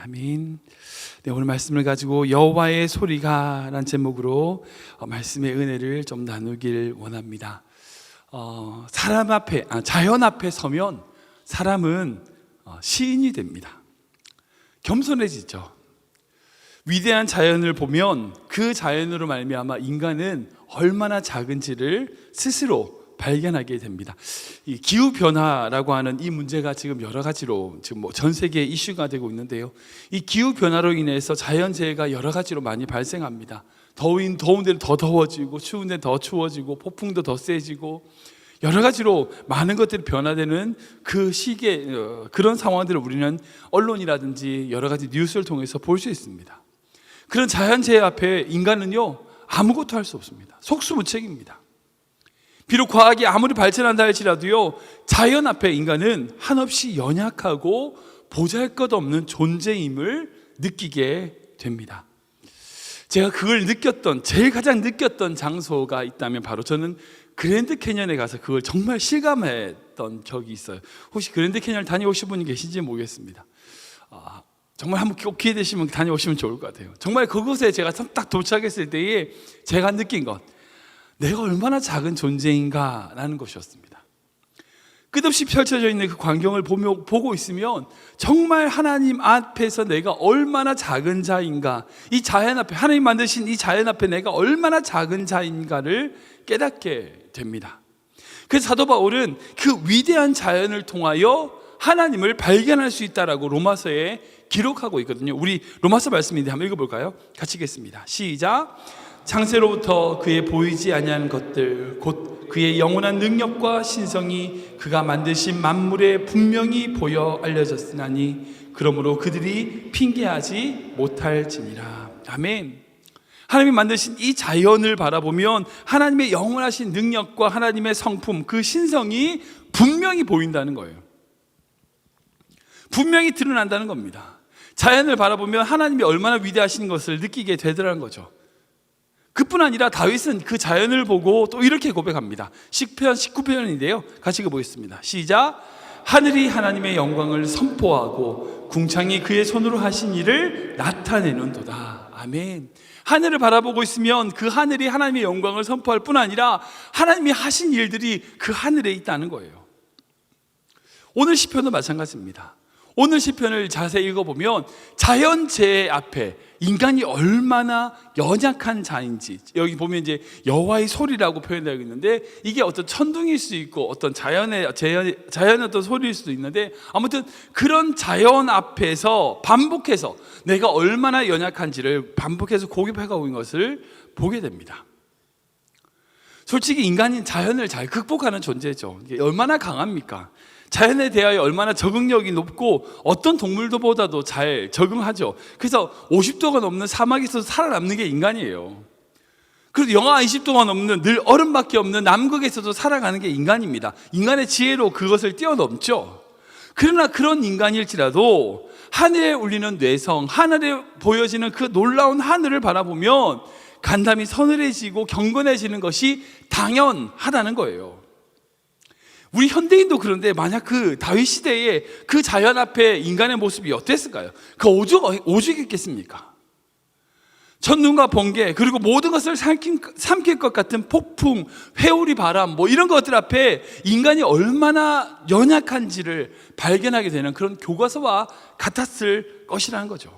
아멘. 네, 오늘 말씀을 가지고 여호와의 소리가 라는 제목으로 말씀의 은혜를 좀 나누길 원합니다. 자연 앞에 서면 사람은 시인이 됩니다. 겸손해지죠. 위대한 자연을 보면 그 자연으로 말미암아 인간은 얼마나 작은지를 스스로 발견하게 됩니다. 이 기후 변화라고 하는 이 문제가 지금 여러 가지로 지금 전 세계에 이슈가 되고 있는데요. 이 기후 변화로 인해서 자연재해가 여러 가지로 많이 발생합니다. 더운 데는 더 더워지고 추운 데는 더 추워지고 폭풍도 더 세지고 여러 가지로 많은 것들이 변화되는 그 시기에 그런 상황들을 우리는 언론이라든지 여러 가지 뉴스를 통해서 볼 수 있습니다. 그런 자연재해 앞에 인간은요 아무것도 할 수 없습니다. 속수무책입니다. 비록 과학이 아무리 발전한다 할지라도요 자연 앞에 인간은 한없이 연약하고 보잘것없는 존재임을 느끼게 됩니다. 제가 그걸 가장 느꼈던 장소가 있다면 바로 저는 그랜드 캐년에 가서 그걸 정말 실감했던 적이 있어요. 혹시 그랜드 캐년을 다녀오신 분이 계신지 모르겠습니다. 정말 한번 꼭 기회 되시면 다녀오시면 좋을 것 같아요. 정말 그곳에 제가 딱 도착했을 때에 제가 느낀 것, 내가 얼마나 작은 존재인가 라는 것이었습니다. 끝없이 펼쳐져 있는 그 광경을 보고 있으면 정말 하나님 앞에서 내가 얼마나 작은 자인가, 이 자연 앞에, 하나님 만드신 이 자연 앞에 내가 얼마나 작은 자인가를 깨닫게 됩니다. 그래서 사도 바울은 그 위대한 자연을 통하여 하나님을 발견할 수 있다라고 로마서에 기록하고 있거든요. 우리 로마서 말씀인데 한번 읽어볼까요? 같이 읽겠습니다. 시작. 창세로부터 그의 보이지 아니하는 것들 곧 그의 영원한 능력과 신성이 그가 만드신 만물에 분명히 보여 알려졌으나니 그러므로 그들이 핑계하지 못할지니라. 아멘. 하나님이 만드신 이 자연을 바라보면 하나님의 영원하신 능력과 하나님의 성품, 그 신성이 분명히 보인다는 거예요. 분명히 드러난다는 겁니다. 자연을 바라보면 하나님이 얼마나 위대하신 것을 느끼게 되더라는 거죠. 그뿐 아니라 다윗은 그 자연을 보고 또 이렇게 고백합니다. 시편 19편인데요 같이 읽어보겠습니다. 시작. 하늘이 하나님의 영광을 선포하고 궁창이 그의 손으로 하신 일을 나타내는도다. 아멘. 하늘을 바라보고 있으면 그 하늘이 하나님의 영광을 선포할 뿐 아니라 하나님이 하신 일들이 그 하늘에 있다는 거예요. 오늘 시편도 마찬가지입니다. 오늘 시편을 자세히 읽어보면 자연재해 앞에 인간이 얼마나 연약한 자인지, 여기 보면 이제 여호와의 소리라고 표현되어 있는데 이게 어떤 천둥일 수 있고 어떤 자연의 어떤 소리일 수도 있는데 아무튼 그런 자연 앞에서 반복해서 내가 얼마나 연약한지를 반복해서 고백하고 있는 것을 보게 됩니다. 솔직히 인간이 자연을 잘 극복하는 존재죠. 이게 얼마나 강합니까? 자연에 대하여 얼마나 적응력이 높고 어떤 동물들보다도 잘 적응하죠. 그래서 50도가 넘는 사막에서 살아남는 게 인간이에요. 그래도 영하 20도가 넘는 늘 얼음밖에 없는 남극에서도 살아가는 게 인간입니다. 인간의 지혜로 그것을 뛰어넘죠. 그러나 그런 인간일지라도 하늘에 울리는 뇌성, 하늘에 보여지는 그 놀라운 하늘을 바라보면 간담이 서늘해지고 경건해지는 것이 당연하다는 거예요. 우리 현대인도 그런데 만약 그 다윗 시대에 그 자연 앞에 인간의 모습이 어땠을까요? 그 오죽했겠습니까? 천둥과 번개 그리고 모든 것을 삼킬 것 같은 폭풍, 회오리 바람 이런 것들 앞에 인간이 얼마나 연약한지를 발견하게 되는 그런 교과서와 같았을 것이라는 거죠.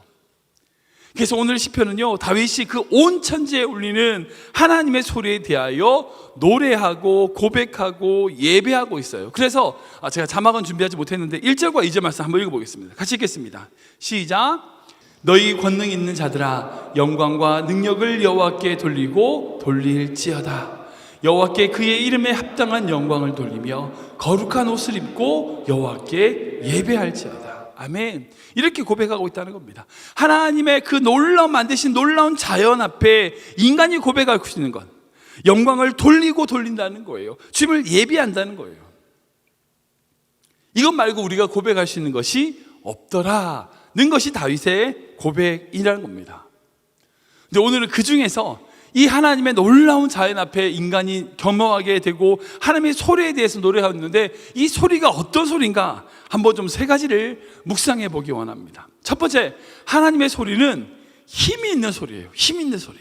그래서 오늘 시편은요 다윗이 그 온 천지에 울리는 하나님의 소리에 대하여 노래하고 고백하고 예배하고 있어요. 그래서 제가 자막은 준비하지 못했는데 1절과 2절 말씀 한번 읽어보겠습니다. 같이 읽겠습니다. 시작. 너희 권능 있는 자들아 영광과 능력을 여호와께 돌리고 돌릴지어다. 여호와께 그의 이름에 합당한 영광을 돌리며 거룩한 옷을 입고 여호와께 예배할지어다. 아멘. 이렇게 고백하고 있다는 겁니다. 하나님의 그 만드신 놀라운 자연 앞에 인간이 고백할 수 있는 것, 영광을 돌린다는 거예요. 주님을 예비한다는 거예요. 이것 말고 우리가 고백할 수 있는 것이 없더라는 것이 다윗의 고백이라는 겁니다. 근데 오늘은 그 중에서 이 하나님의 놀라운 자연 앞에 인간이 겸허하게 되고 하나님의 소리에 대해서 노래하는데, 이 소리가 어떤 소리인가 한번 좀 세 가지를 묵상해 보기 원합니다. 첫 번째, 하나님의 소리는 힘이 있는 소리예요. 힘이 있는 소리.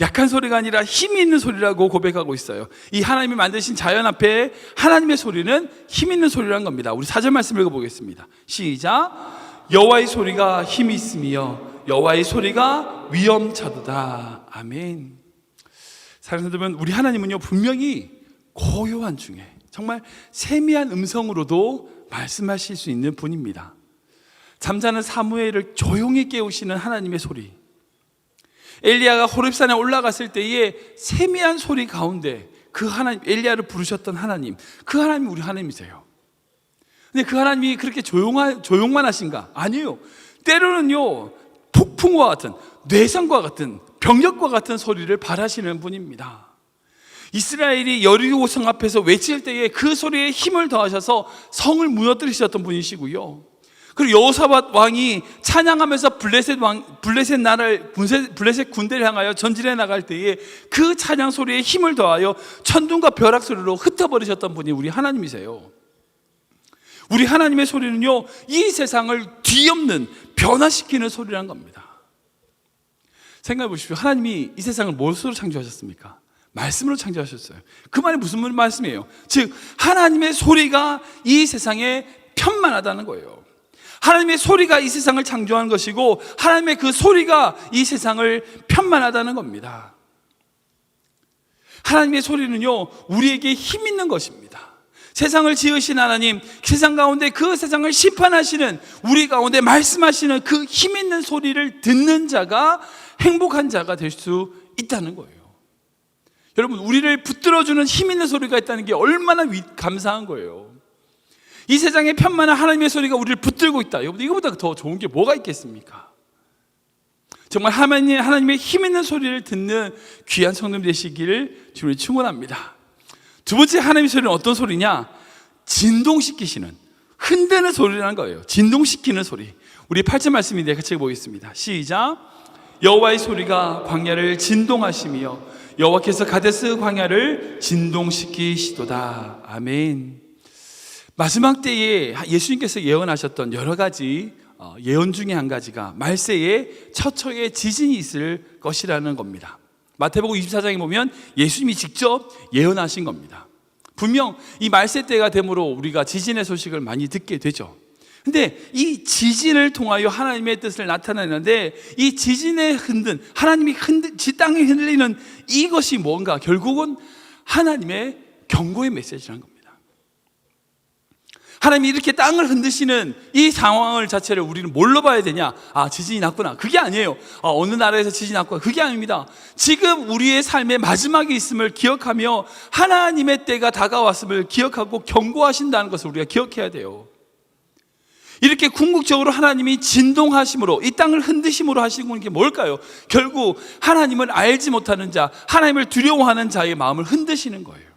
약한 소리가 아니라 힘이 있는 소리라고 고백하고 있어요. 이 하나님이 만드신 자연 앞에 하나님의 소리는 힘 있는 소리라는 겁니다. 우리 4절 말씀 읽어보겠습니다. 시작. 여호와의 소리가 힘이 있으며 여호와의 소리가 위엄차도다. 아멘. 사랑하는 여러분, 우리 하나님은요 분명히 고요한 중에 정말 세미한 음성으로도 말씀하실 수 있는 분입니다. 잠자는 사무엘을 조용히 깨우시는 하나님의 소리, 엘리야가 호렙산에 올라갔을 때의 세미한 소리 가운데 그 하나님, 엘리야를 부르셨던 하나님, 그 하나님이 우리 하나님이세요. 근데 그 하나님이 그렇게 조용만 하신가? 아니에요. 때로는요 폭풍과 같은, 뇌성과 같은, 병력과 같은 소리를 발하시는 분입니다. 이스라엘이 여리고 성 앞에서 외칠 때에 그 소리에 힘을 더하셔서 성을 무너뜨리셨던 분이시고요, 그리고 여호사밧 왕이 찬양하면서 블레셋 군대를 향하여 전진해 나갈 때에 그 찬양 소리에 힘을 더하여 천둥과 벼락 소리로 흩어버리셨던 분이 우리 하나님이세요. 우리 하나님의 소리는요 이 세상을 뒤엎는, 변화시키는 소리란 겁니다. 생각해 보십시오. 하나님이 이 세상을 무엇으로 창조하셨습니까? 말씀으로 창조하셨어요. 그 말이 무슨 말씀이에요? 즉 하나님의 소리가 이 세상에 편만하다는 거예요. 하나님의 소리가 이 세상을 창조한 것이고, 하나님의 그 소리가 이 세상을 편만하다는 겁니다. 하나님의 소리는요 우리에게 힘 있는 것입니다. 세상을 지으신 하나님, 세상 가운데 그 세상을 심판하시는, 우리 가운데 말씀하시는 그 힘 있는 소리를 듣는 자가 행복한 자가 될 수 있다는 거예요. 여러분, 우리를 붙들어주는 힘 있는 소리가 있다는 게 얼마나 감사한 거예요. 이 세상에 편만한 하나님의 소리가 우리를 붙들고 있다. 여러분, 이거보다 더 좋은 게 뭐가 있겠습니까? 정말 하나님의 힘 있는 소리를 듣는 귀한 성도님 되시기를 주님을 축원합니다. 두 번째 하나님의 소리는 어떤 소리냐? 진동시키시는, 흔드는 소리라는 거예요. 진동시키는 소리. 우리 8절 말씀인데 같이 보겠습니다. 시작. 여호와의 소리가 광야를 진동하시며 여호와께서 가데스 광야를 진동시키시도다. 아멘. 마지막 때에 예수님께서 예언하셨던 여러 가지 예언 중에 한 가지가 말세에 처처에 지진이 있을 것이라는 겁니다. 마태복음 24장에 보면 예수님이 직접 예언하신 겁니다. 분명 이 말세 때가 되므로 우리가 지진의 소식을 많이 듣게 되죠. 근데 이 지진을 통하여 하나님의 뜻을 나타내는데, 이 지진에 하나님이 땅이 흔들리는 이것이 뭔가? 결국은 하나님의 경고의 메시지라는 겁니다. 하나님이 이렇게 땅을 흔드시는 이 상황을 자체를 우리는 뭘로 봐야 되냐? 아, 지진이 났구나. 그게 아니에요. 어느 나라에서 지진이 났구나. 그게 아닙니다. 지금 우리의 삶의 마지막이 있음을 기억하며 하나님의 때가 다가왔음을 기억하고 경고하신다는 것을 우리가 기억해야 돼요. 이렇게 궁극적으로 하나님이 진동하심으로, 이 땅을 흔드심으로 하시는 게 뭘까요? 결국 하나님을 알지 못하는 자, 하나님을 두려워하는 자의 마음을 흔드시는 거예요.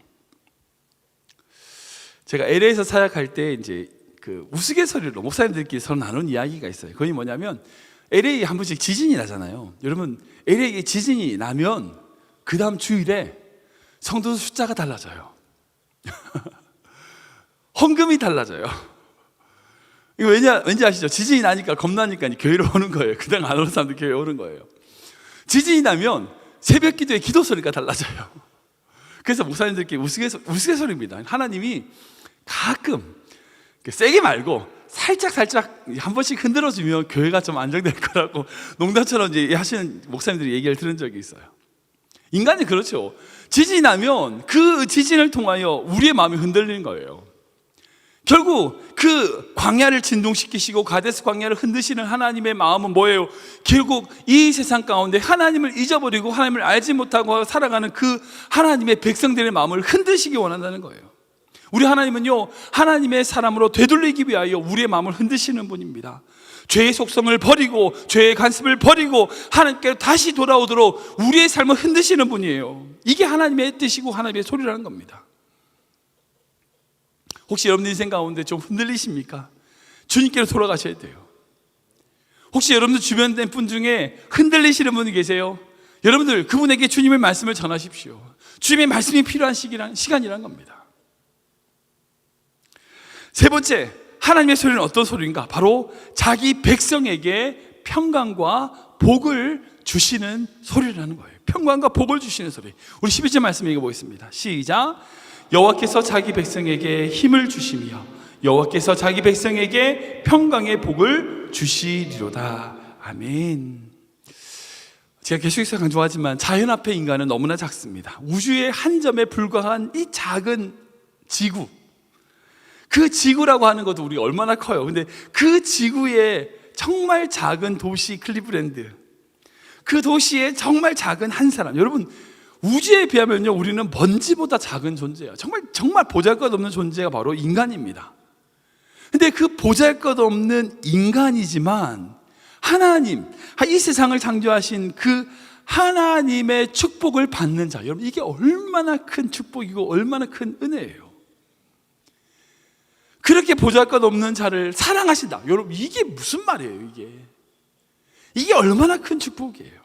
제가 LA에서 사역할 때 이제 그 우스갯소리로 목사님들끼리 서로 나눈 이야기가 있어요. 그게 뭐냐면, LA 한 번씩 지진이 나잖아요. 여러분, LA에 지진이 나면 그 다음 주일에 성도 숫자가 달라져요. 헌금이 달라져요. 이거 왠지 아시죠? 지진이 나니까 겁나니까 교회로 오는 거예요. 그냥 안 오는 사람들 교회에 오는 거예요. 지진이 나면 새벽 기도의 기도 소리가 달라져요. 그래서 목사님들끼리 우스갯소리입니다. 하나님이 가끔 세게 말고 살짝 한 번씩 흔들어주면 교회가 좀 안정될 거라고 농담처럼 이제 하시는 목사님들이 얘기를 들은 적이 있어요. 인간이 그렇죠. 지진이 나면 그 지진을 통하여 우리의 마음이 흔들리는 거예요. 결국 그 광야를 진동시키시고 가데스 광야를 흔드시는 하나님의 마음은 뭐예요? 결국 이 세상 가운데 하나님을 잊어버리고 하나님을 알지 못하고 살아가는 그 하나님의 백성들의 마음을 흔드시기 원한다는 거예요. 우리 하나님은요, 하나님의 사람으로 되돌리기 위하여 우리의 마음을 흔드시는 분입니다. 죄의 속성을 버리고 죄의 간섭을 버리고 하나님께로 다시 돌아오도록 우리의 삶을 흔드시는 분이에요. 이게 하나님의 뜻이고 하나님의 소리라는 겁니다. 혹시 여러분 인생 가운데 좀 흔들리십니까? 주님께로 돌아가셔야 돼요. 혹시 여러분들 주변 분 중에 흔들리시는 분이 계세요? 여러분들 그분에게 주님의 말씀을 전하십시오. 주님의 말씀이 필요한 시간이란 겁니다. 세 번째, 하나님의 소리는 어떤 소리인가? 바로 자기 백성에게 평강과 복을 주시는 소리라는 거예요. 평강과 복을 주시는 소리. 우리 12절 말씀 읽어보겠습니다. 시작. 여호와께서 자기 백성에게 힘을 주시며 여호와께서 자기 백성에게 평강의 복을 주시리로다. 아멘. 제가 계속해서 강조하지만 자연 앞에 인간은 너무나 작습니다. 우주의 한 점에 불과한 이 작은 지구, 그 지구라고 하는 것도 우리가 얼마나 커요. 근데 그 지구에 정말 작은 도시 클리브랜드, 그 도시에 정말 작은 한 사람, 여러분 우주에 비하면요 우리는 먼지보다 작은 존재예요. 정말 보잘것없는 존재가 바로 인간입니다. 근데 그 보잘것없는 인간이지만 하나님, 이 세상을 창조하신 그 하나님의 축복을 받는 자, 여러분 이게 얼마나 큰 축복이고 얼마나 큰 은혜예요. 그렇게 보잘것없는 자를 사랑하신다. 여러분 이게 무슨 말이에요? 이게 얼마나 큰 축복이에요.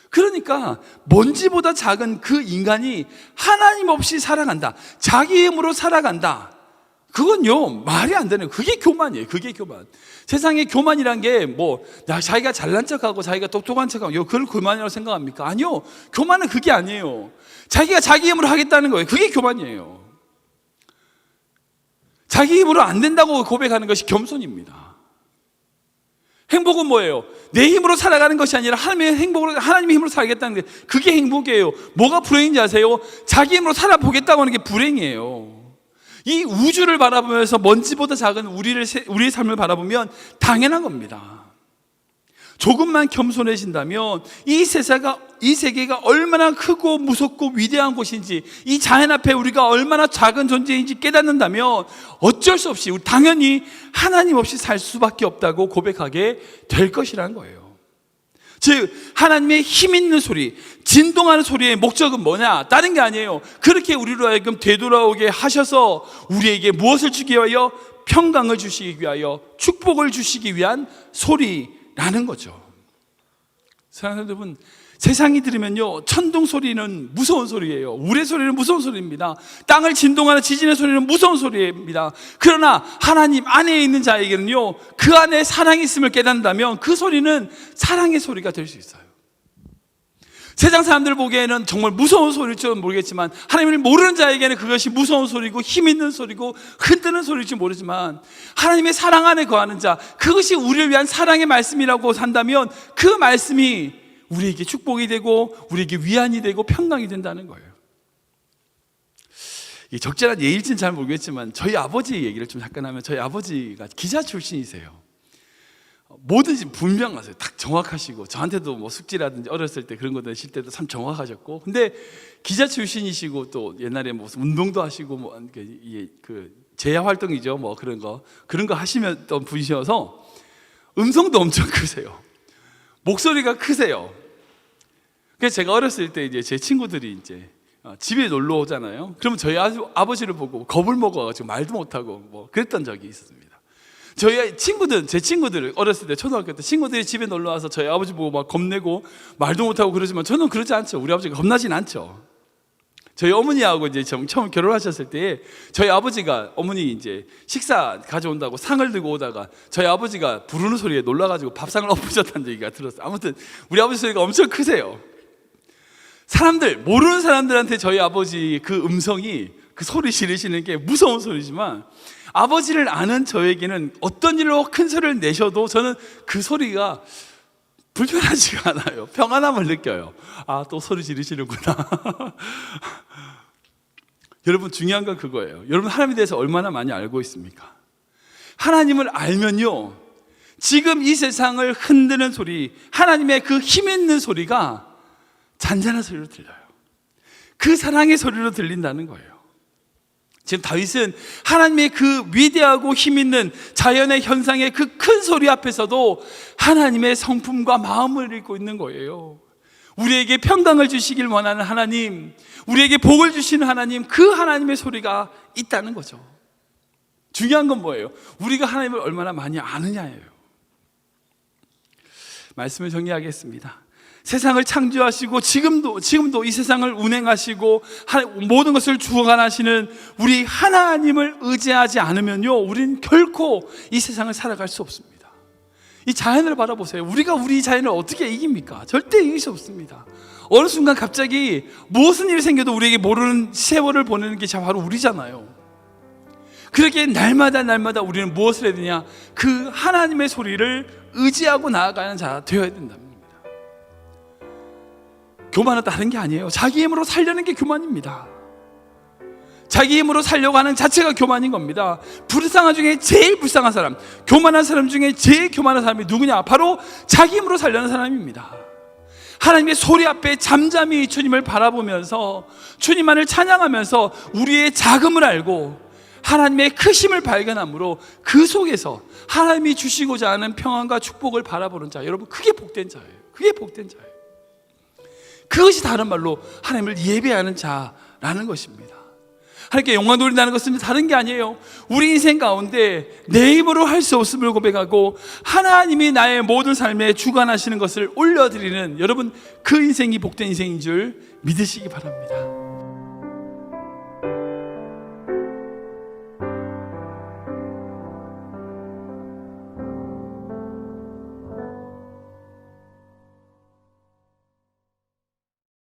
그러니까 먼지보다 작은 그 인간이 하나님 없이 살아간다, 자기 힘으로 살아간다, 그건요 말이 안 되는, 그게 교만이에요. 그게 교만. 세상에 교만이란 게 자기가 잘난 척하고 자기가 똑똑한 척하고 그걸 교만이라고 생각합니까? 아니요, 교만은 그게 아니에요. 자기가 자기 힘으로 하겠다는 거예요. 그게 교만이에요. 자기 힘으로 안 된다고 고백하는 것이 겸손입니다. 행복은 뭐예요? 내 힘으로 살아가는 것이 아니라 하나님의 힘으로 살겠다는 게, 그게 행복이에요. 뭐가 불행인지 아세요? 자기 힘으로 살아보겠다고 하는 게 불행이에요. 이 우주를 바라보면서 먼지보다 작은 우리의 삶을 바라보면 당연한 겁니다. 조금만 겸손해진다면 이 세계가 얼마나 크고 무섭고 위대한 곳인지, 이 자연 앞에 우리가 얼마나 작은 존재인지 깨닫는다면 어쩔 수 없이 당연히 하나님 없이 살 수밖에 없다고 고백하게 될 것이라는 거예요. 즉 하나님의 힘 있는 소리, 진동하는 소리의 목적은 뭐냐? 다른 게 아니에요. 그렇게 우리로 하여금 되돌아오게 하셔서 우리에게 무엇을 주기 위하여? 평강을 주시기 위하여, 축복을 주시기 위한 소리라는 거죠. 사랑하는 여러분, 세상이 들으면요 천둥 소리는 무서운 소리예요. 우레 소리는 무서운 소리입니다. 땅을 진동하는 지진의 소리는 무서운 소리입니다. 그러나 하나님 안에 있는 자에게는요 그 안에 사랑이 있음을 깨닫는다면 그 소리는 사랑의 소리가 될 수 있어요. 세상 사람들 보기에는 정말 무서운 소리일지 모르겠지만 하나님을 모르는 자에게는 그것이 무서운 소리고 힘 있는 소리고 흔드는 소리일지 모르지만 하나님의 사랑 안에 거하는 자, 그것이 우리를 위한 사랑의 말씀이라고 산다면 그 말씀이 우리에게 축복이 되고 우리에게 위안이 되고 평강이 된다는 거예요. 적절한 예일지는 잘 모르겠지만 저희 아버지 얘기를 좀 잠깐 하면, 저희 아버지가 기자 출신이세요. 뭐든지 분명하세요. 딱 정확하시고, 저한테도 숙지라든지 어렸을 때 그런 거 내실 때도 참 정확하셨고, 근데 기자 출신이시고 또 옛날에 무슨 운동도 하시고 재야 활동이죠, 그런 거 하시던 분이셔서 음성도 엄청 크세요. 목소리가 크세요. 그래서 제가 어렸을 때 제 친구들이 집에 놀러 오잖아요. 그러면 저희 아버지를 보고 겁을 먹어가지고 말도 못하고 그랬던 적이 있었습니다. 제 친구들 어렸을 때, 초등학교 때 친구들이 집에 놀러 와서 저희 아버지 보고 막 겁내고 말도 못하고 그러지만 저는 그러지 않죠. 우리 아버지가 겁나진 않죠. 저희 어머니하고 처음 결혼하셨을 때 저희 아버지가, 어머니 식사 가져온다고 상을 들고 오다가 저희 아버지가 부르는 소리에 놀라가지고 밥상을 엎으셨다는 얘기가 들었어요. 아무튼 우리 아버지 소리가 엄청 크세요. 모르는 사람들한테 저희 아버지 그 음성이, 그 소리 지르시는 게 무서운 소리지만 아버지를 아는 저에게는 어떤 일로 큰 소리를 내셔도 저는 그 소리가 불편하지가 않아요. 평안함을 느껴요. 아, 또 소리 지르시는구나. 여러분, 중요한 건 그거예요. 여러분, 하나님에 대해서 얼마나 많이 알고 있습니까? 하나님을 알면요 지금 이 세상을 흔드는 소리, 하나님의 그 힘 있는 소리가 잔잔한 소리로 들려요. 그 사랑의 소리로 들린다는 거예요. 지금 다윗은 하나님의 그 위대하고 힘 있는 자연의 현상의 그 큰 소리 앞에서도 하나님의 성품과 마음을 읽고 있는 거예요. 우리에게 평강을 주시길 원하는 하나님, 우리에게 복을 주시는 하나님, 그 하나님의 소리가 있다는 거죠. 중요한 건 뭐예요? 우리가 하나님을 얼마나 많이 아느냐예요. 말씀을 정리하겠습니다. 세상을 창조하시고 지금도 이 세상을 운행하시고 모든 것을 주관하시는 우리 하나님을 의지하지 않으면요, 우리는 결코 이 세상을 살아갈 수 없습니다. 이 자연을 바라보세요. 우리가 우리 자연을 어떻게 이깁니까? 절대 이길 수 없습니다. 어느 순간 갑자기 무슨 일이 생겨도 우리에게 모르는 세월을 보내는 게 바로 우리잖아요. 그렇게 날마다 우리는 무엇을 해야 되냐? 그 하나님의 소리를 의지하고 나아가는 자 되어야 된답니다. 교만은 다른 게 아니에요. 자기 힘으로 살려는 게 교만입니다. 자기 힘으로 살려고 하는 자체가 교만인 겁니다. 불쌍한 중에 제일 불쌍한 사람, 교만한 사람 중에 제일 교만한 사람이 누구냐? 바로 자기 힘으로 살려는 사람입니다. 하나님의 소리 앞에 잠잠히 주님을 바라보면서 주님만을 찬양하면서 우리의 작음을 알고 하나님의 크심을 발견함으로 그 속에서 하나님이 주시고자 하는 평안과 축복을 바라보는 자, 여러분, 그게 복된 자예요. 그게 복된 자예요. 그것이 다른 말로 하나님을 예배하는 자라는 것입니다. 하나님께 영광 돌린다는 것은 다른 게 아니에요. 우리 인생 가운데 내 힘으로 할 수 없음을 고백하고 하나님이 나의 모든 삶에 주관하시는 것을 올려드리는, 여러분, 그 인생이 복된 인생인 줄 믿으시기 바랍니다.